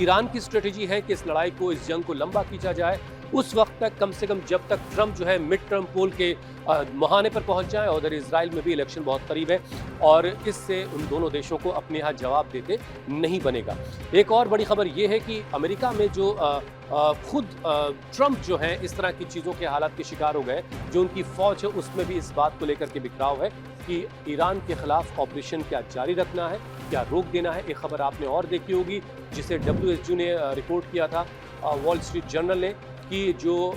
Iran की strategy है कि इस लड़ाई को, इस जंग को लंबा खींचा जाए, उस वक्त तक कम से कम जब तक ट्रंप जो है मिड टर्म पोल के मुहाने पर पहुंच जाए। और उधर इजराइल में भी इलेक्शन बहुत करीब है और इससे उन दोनों देशों को अपने यहाँ जवाब देते नहीं बनेगा। एक और बड़ी खबर ये है कि अमेरिका में जो खुद ट्रंप जो है इस तरह की चीज़ों के हालात के शिकार हो गए, जो उनकी फौज है उसमें भी इस बात को लेकर के बिखराव है कि ईरान के खिलाफ ऑपरेशन क्या जारी रखना है, क्या रोक देना है। एक खबर आपने और देखी होगी जिसे WSG ने रिपोर्ट किया था, वॉल स्ट्रीट जर्नल ने, कि जो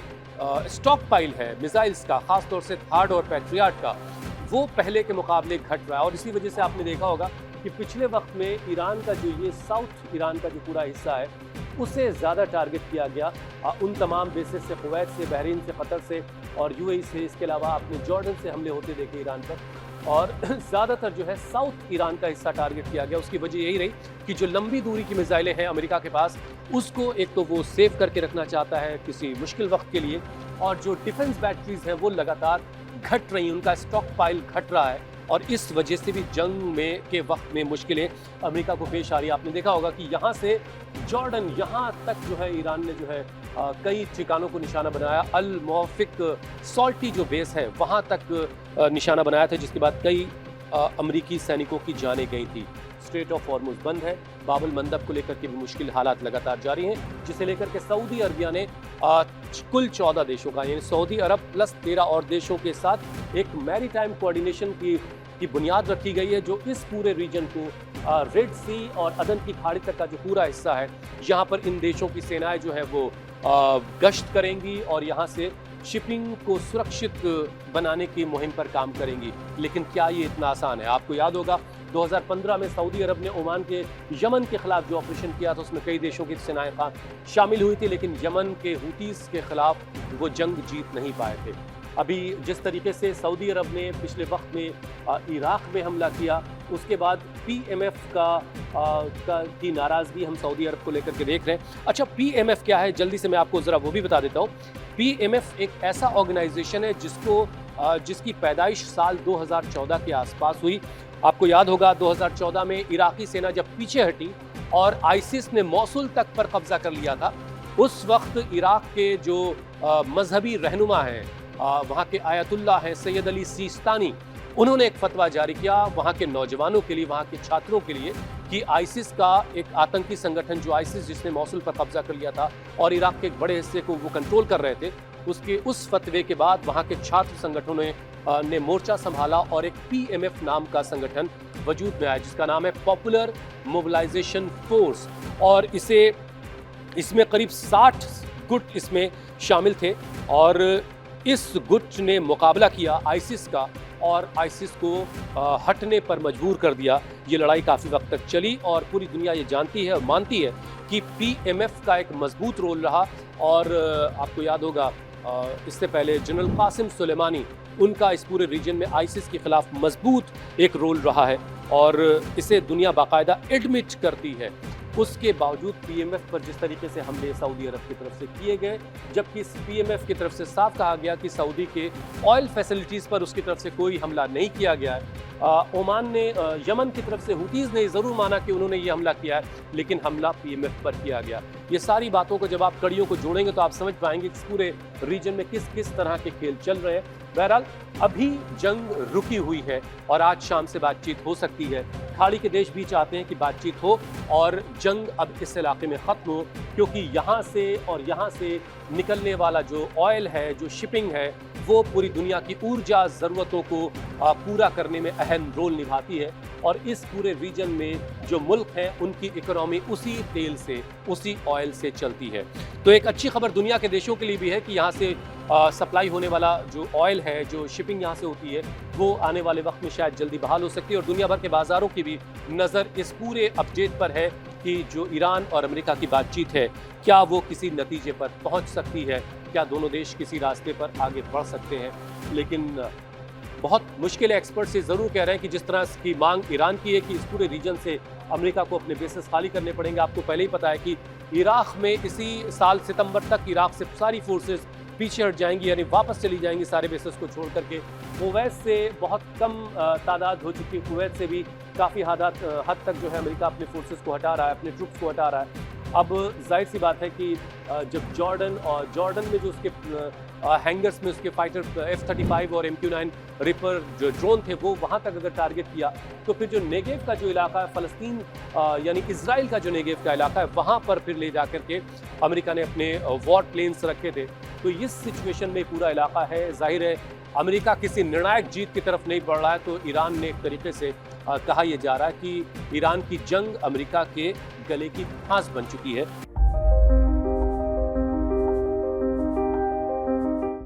स्टॉक पाइल है मिसाइल्स का, खासतौर से थार्ड और पैट्रियट का, वो पहले के मुकाबले घट रहा है। और इसी वजह से आपने देखा होगा कि पिछले वक्त में ईरान का जो ये साउथ ईरान का जो पूरा हिस्सा है उसे ज़्यादा टारगेट किया गया उन तमाम बेसिस से, कुवैत से, बहरीन से, कतर से और UAE से। इसके अलावा आपने जॉर्डन से हमले होते देखे ईरान पर, और ज़्यादातर जो है साउथ ईरान का हिस्सा टारगेट किया गया। उसकी वजह यही रही कि जो लंबी दूरी की मिसाइलें हैं अमेरिका के पास, उसको एक तो वो सेव करके रखना चाहता है किसी मुश्किल वक्त के लिए, और जो डिफेंस बैटरीज हैं वो लगातार घट रही, उनका स्टॉक पाइल घट रहा है। और इस वजह से भी जंग में के वक्त में मुश्किलें अमेरिका को पेश आ रही है। आपने देखा होगा कि यहाँ से जॉर्डन यहाँ तक जो है ईरान ने जो है कई ठिकानों को निशाना बनाया। अल मौफिक सॉल्टी जो बेस है वहाँ तक निशाना बनाया था, जिसके बाद कई अमेरिकी सैनिकों की जानें गई थी। स्ट्रेट ऑफ हॉर्मुज बंद है, बाबुल मंदब को लेकर के भी मुश्किल हालात लगातार जारी हैं, जिसे लेकर के सऊदी अरबिया ने कुल 14 देशों का, यानी सऊदी अरब प्लस 13 और देशों के साथ एक मैरीटाइम कोऑर्डिनेशन की बुनियाद रखी गई है, जो इस पूरे रीजन को रेड सी और अदन की खाड़ी तक का जो पूरा हिस्सा है, यहाँ पर इन देशों की सेनाएं जो है वो गश्त करेंगी और यहाँ से शिपिंग को सुरक्षित बनाने की मुहिम पर काम करेंगी। लेकिन क्या ये इतना आसान है? आपको याद होगा 2015 में सऊदी अरब ने ओमान के यमन के खिलाफ जो ऑपरेशन किया था, उसमें कई देशों की सेनाएं शामिल हुई थी, लेकिन यमन के हुतीस के खिलाफ वो जंग जीत नहीं पाए थे। अभी जिस तरीके से सऊदी अरब ने पिछले वक्त में इराक में हमला किया, उसके बाद PMF की नाराज़गी हम सऊदी अरब को लेकर के देख रहे हैं। अच्छा, PMF क्या है, जल्दी से मैं आपको ज़रा वो भी बता देता हूँ। PMF एक ऐसा ऑर्गेनाइजेशन है जिसकी पैदाइश साल 2014 के आसपास हुई। आपको याद होगा 2014 में इराकी सेना जब पीछे हटी और आइसिस ने मौसुल तक पर कब्जा कर लिया था, उस वक्त इराक के जो मजहबी रहनुमा हैं, वहाँ के आयतुल्लाह हैं सैयद अली सिस्तानी, उन्होंने एक फतवा जारी किया वहाँ के नौजवानों के लिए, वहाँ के छात्रों के लिए, कि आइसिस का एक आतंकी संगठन, जो आइसिस जिसने मौसुल पर कब्जा कर लिया था और इराक के एक बड़े हिस्से को वो कंट्रोल कर रहे थे, उसके उस फतवे के बाद वहाँ के छात्र संगठनों ने मोर्चा संभाला और एक PMF नाम का संगठन वजूद में आया, जिसका नाम है पॉपुलर मोबिलाइजेशन फोर्स। और इसमें करीब 60 गुट इसमें शामिल थे और इस गुट ने मुकाबला किया आइसिस का और आइसिस को हटने पर मजबूर कर दिया। ये लड़ाई काफ़ी वक्त तक चली और पूरी दुनिया ये जानती है और मानती है कि PMF का एक मजबूत रोल रहा। और आपको याद होगा इससे पहले जनरल कासिम सुलेमानी, उनका इस पूरे रीजन में आइसिस के खिलाफ मजबूत एक रोल रहा है और इसे दुनिया बाकायदा एडमिट करती है। उसके बावजूद PMF पर जिस तरीके से हमले सऊदी अरब की तरफ से किए गए, जबकि इस PMF की तरफ से साफ कहा गया कि सऊदी के ऑयल फैसिलिटीज़ पर उसकी तरफ से कोई हमला नहीं किया गया है। ओमान ने, यमन की तरफ से हुतीज़ ने ज़रूर माना कि उन्होंने ये हमला किया है, लेकिन हमला PMF पर किया गया। ये सारी बातों को जब आप कड़ियों को जोड़ेंगे तो आप समझ पाएंगे कि इस पूरे रीजन में किस किस तरह के खेल चल रहे हैं। बहरहाल अभी जंग रुकी हुई है और आज शाम से बातचीत हो सकती है। खाड़ी के देश भी चाहते हैं कि बातचीत हो और जंग अब इस इलाके में ख़त्म हो, क्योंकि यहाँ से और यहाँ से निकलने वाला जो ऑयल है, जो शिपिंग है, वो पूरी दुनिया की ऊर्जा ज़रूरतों को पूरा करने में अहम रोल निभाती है। और इस पूरे रीजन में जो मुल्क हैं उनकी इकोनॉमी उसी तेल से, उसी ऑयल से चलती है। तो एक अच्छी खबर दुनिया के देशों के लिए भी है कि यहाँ से सप्लाई होने वाला जो ऑयल है, जो शिपिंग यहाँ से होती है, वो आने वाले वक्त में शायद जल्दी बहाल हो सकती है। और दुनिया भर के बाज़ारों की भी नज़र इस पूरे अपडेट पर है कि जो ईरान और अमेरिका की बातचीत है, क्या वो किसी नतीजे पर पहुँच सकती है, क्या दोनों देश किसी रास्ते पर आगे बढ़ सकते हैं। लेकिन बहुत मुश्किल है। एक्सपर्ट्स ये ज़रूर कह रहे हैं कि जिस तरह की मांग ईरान की है कि इस पूरे रीजन से अमेरिका को अपने बेसेस खाली करने पड़ेंगे। आपको पहले ही पता है कि इराक में इसी साल सितंबर तक इराक से सारी फोर्सेस पीछे हट जाएंगी, यानी वापस चली जाएंगी सारे बेसेस को छोड़ करके। कुवैत से बहुत कम तादाद हो चुकी है, कुवैत से भी काफ़ी हद तक जो है अमेरिका अपने फोर्सेस को हटा रहा है, अपने ट्रुप्स को हटा रहा है। अब जाहिर सी बात है कि जब जॉर्डन में जो उसके हैंगर्स में उसके फाइटर F-35 और MQ-9 रिपर जो ड्रोन थे वो वहाँ तक अगर टारगेट किया, तो फिर जो नेगेव का जो इलाका है फ़लस्तीन यानी इजराइल का जो नेगेव का इलाका है वहाँ पर फिर ले जाकर के अमेरिका ने अपने वॉर प्लेन्स रखे थे। तो इस सिचुएशन में पूरा इलाका है, जाहिर है अमेरिका किसी निर्णायक जीत की तरफ नहीं बढ़ रहा है। तो ईरान ने एक तरीके से कहा यह जा रहा है कि ईरान की जंग अमेरिका के गले की फांस बन चुकी है।